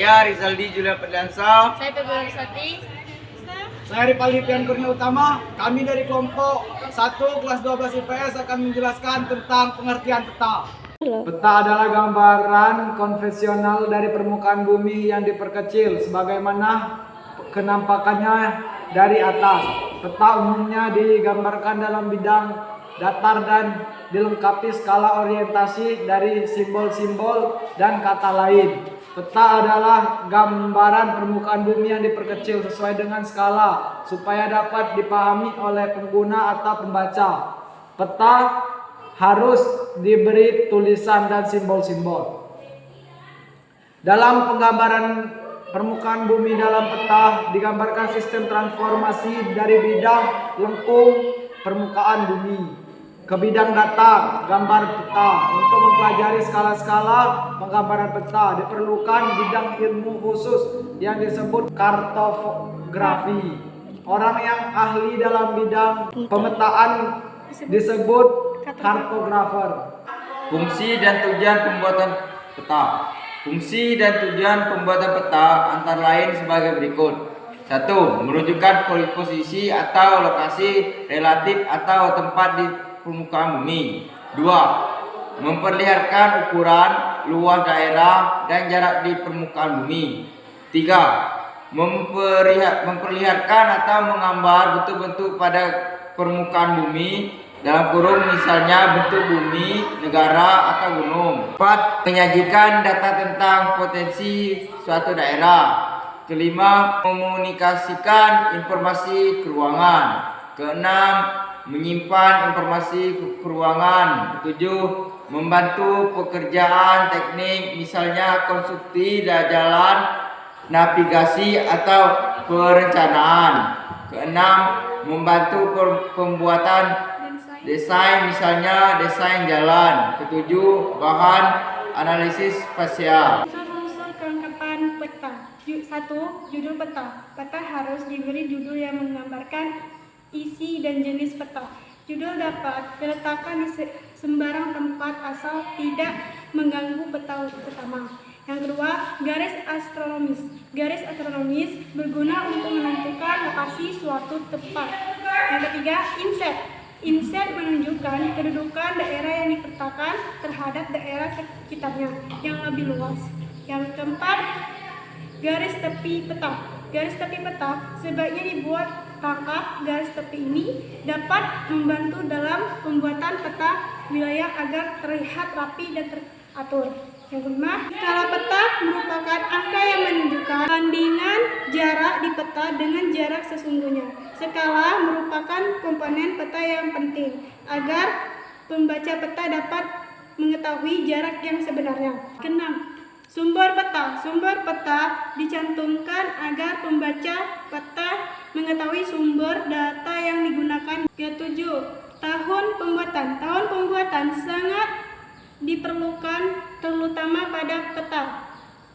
Saya Rizaldi Julian Perdiansa. Saya Februari Sati. Saya Ripaldi Pian Kurnia Utama. Kami dari kelompok 1 kelas 12 IPS akan menjelaskan tentang pengertian peta. Peta adalah gambaran konvensional dari permukaan bumi yang diperkecil sebagaimana kenampakannya dari atas. Peta umumnya digambarkan dalam bidang datar dan dilengkapi skala orientasi dari simbol-simbol dan kata lain. Peta adalah gambaran permukaan bumi yang diperkecil sesuai dengan skala supaya dapat dipahami oleh pengguna atau pembaca. Peta harus diberi tulisan dan simbol-simbol. Dalam penggambaran permukaan bumi dalam peta digambarkan sistem transformasi dari bidang lengkung permukaan bumi ke bidang datar, gambar peta. Untuk mempelajari skala-skala penggambaran peta diperlukan bidang ilmu khusus yang disebut kartografi. Orang yang ahli dalam bidang pemetaan disebut kartografer. Fungsi dan tujuan pembuatan peta. Fungsi dan tujuan pembuatan peta antara lain sebagai berikut. 1. Menunjukkan posisi atau lokasi relatif atau tempat di permukaan bumi. 2. Memperlihatkan ukuran, luas daerah, dan jarak di permukaan bumi. 3. Memperlihatkan atau menggambar bentuk-bentuk pada permukaan bumi, dalam kurung misalnya bentuk bumi, negara, atau gunung. 4. Menyajikan data tentang potensi suatu daerah. 5. Mekomunikasikan informasi ke ruangan. 6. Menyimpan informasi ke ruangan. 7. Membantu pekerjaan teknik misalnya konstruksi jalan, navigasi, atau perencanaan. 6. Membantu pembuatan desain misalnya desain jalan. 7. Bahan analisis spasial. Unsur kelengkapan peta. 1. Judul peta. Peta harus diberi judul yang menggambarkan isi dan jenis peta. Judul dapat diletakkan di sembarang tempat asal tidak mengganggu peta utama. Yang kedua, garis astronomis. Garis astronomis berguna untuk menentukan lokasi suatu tempat. Yang ketiga, inset. Inset menunjukkan kedudukan daerah yang dipetakan terhadap daerah sekitarnya yang lebih luas. Yang keempat, garis tepi peta. Garis tepi peta sebaiknya dibuat rangkap. Garis tepi ini dapat membantu dalam pembuatan peta wilayah agar terlihat rapi dan teratur. Yang kelima, skala peta merupakan angka yang menunjukkan bandingan jarak di peta dengan jarak sesungguhnya. Skala merupakan komponen peta yang penting agar pembaca peta dapat mengetahui jarak yang sebenarnya. Keenam, sumber peta. Sumber peta dicantumkan agar pembaca peta mengetahui sumber data yang digunakan. Ketujuh, tahun pembuatan. Tahun pembuatan sangat diperlukan terutama pada peta.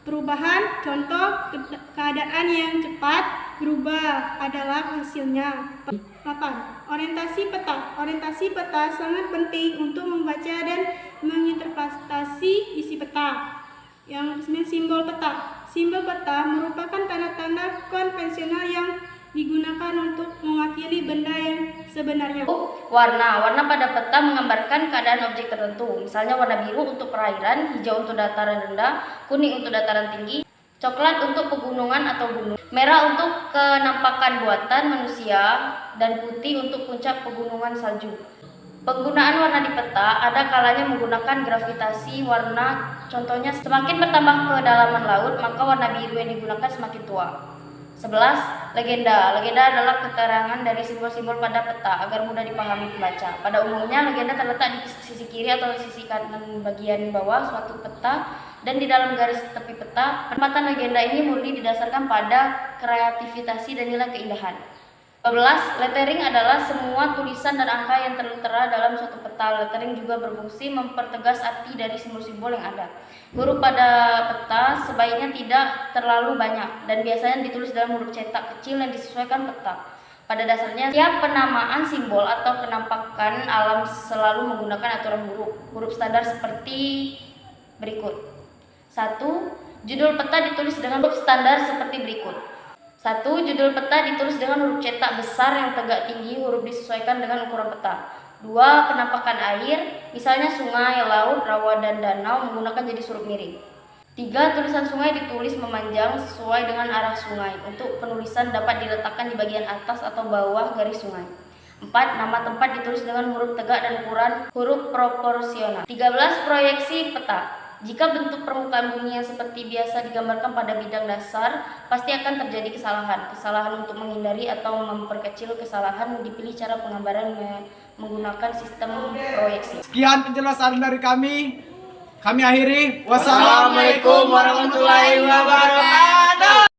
Perubahan, contoh keadaan yang cepat berubah adalah hasilnya. 8. Orientasi peta. Orientasi peta sangat penting untuk membaca dan menginterpretasi isi peta. Yang kesembilan, simbol peta. Simbol peta merupakan tanda-tanda konvensional yang digunakan untuk mewakili benda yang sebenarnya. Warna pada peta menggambarkan keadaan objek tertentu. Misalnya warna biru untuk perairan, hijau untuk dataran rendah, kuning untuk dataran tinggi, coklat untuk pegunungan atau gunung, merah untuk kenampakan buatan manusia, dan putih untuk puncak pegunungan salju. Penggunaan warna di peta ada kalanya menggunakan gravitasi warna. Contohnya, semakin bertambah kedalaman laut, maka warna biru yang digunakan semakin tua. 11. Legenda. Legenda adalah keterangan dari simbol-simbol pada peta agar mudah dipahami pembaca. Pada umumnya, legenda terletak di sisi kiri atau sisi kanan bagian bawah suatu peta dan di dalam garis tepi peta. Penempatan legenda ini murni didasarkan pada kreativitas dan nilai keindahan. 12. Lettering adalah semua tulisan dan angka yang tertera dalam suatu peta. Lettering juga berfungsi mempertegas arti dari simbol-simbol yang ada. Huruf pada peta sebaiknya tidak terlalu banyak dan biasanya ditulis dalam huruf cetak kecil yang disesuaikan peta. Pada dasarnya, setiap penamaan simbol atau penampakan alam selalu menggunakan aturan huruf. Huruf standar seperti berikut. 1. Judul peta ditulis dengan huruf standar seperti berikut. 1. Judul peta ditulis dengan huruf cetak besar yang tegak tinggi, huruf disesuaikan dengan ukuran peta. 2. Penampakan air, misalnya sungai, laut, rawa, dan danau menggunakan jadi huruf miring. 3. Tulisan sungai ditulis memanjang sesuai dengan arah sungai. Untuk penulisan dapat diletakkan di bagian atas atau bawah garis sungai. 4. Nama tempat ditulis dengan huruf tegak dan ukuran huruf proporsional. 13. Proyeksi peta. Jika bentuk permukaan bumi yang seperti biasa digambarkan pada bidang dasar, pasti akan terjadi kesalahan. Kesalahan untuk menghindari atau memperkecil kesalahan, dipilih cara penggambaran menggunakan sistem proyeksi. Sekian penjelasan dari kami. Kami akhiri. Wassalamualaikum warahmatullahi wabarakatuh.